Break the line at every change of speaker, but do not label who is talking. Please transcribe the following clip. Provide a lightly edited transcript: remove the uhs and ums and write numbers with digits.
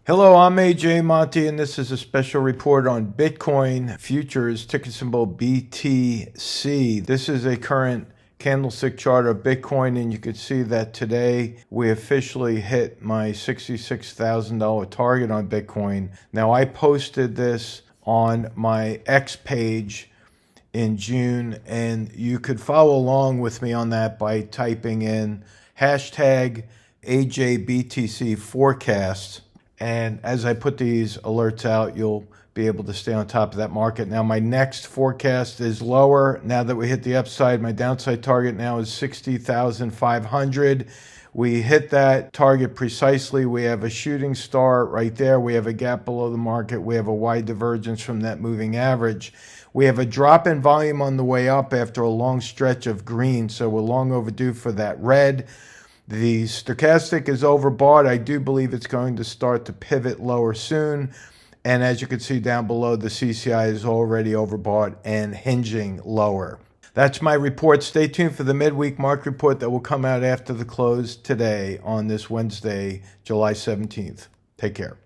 Hello, I'm AJ Monte, and this is a special report on Bitcoin futures, ticker symbol BTC. This is a current candlestick chart of Bitcoin, and you can see that today we officially hit my $66,000 target on Bitcoin. Now, I posted this on my X page in June, and you could follow along with me on that by typing in hashtag AJBTC forecast. And as I put these alerts out, you'll be able to stay on top of that market. Now, my next forecast is lower. Now that we hit the upside, my downside target now is 60,500. We hit that target precisely. We have a shooting star right there. We have a gap below the market. We have a wide divergence from that moving average. We have a drop in volume on the way up after a long stretch of green, so we're long overdue for that red. The stochastic is overbought. I do believe it's going to start to pivot lower soon. And as you can see down below, the CCI is already overbought and hinging lower. That's my report. Stay tuned for the midweek market report that will come out after the close today on this Wednesday, July 17th. Take care.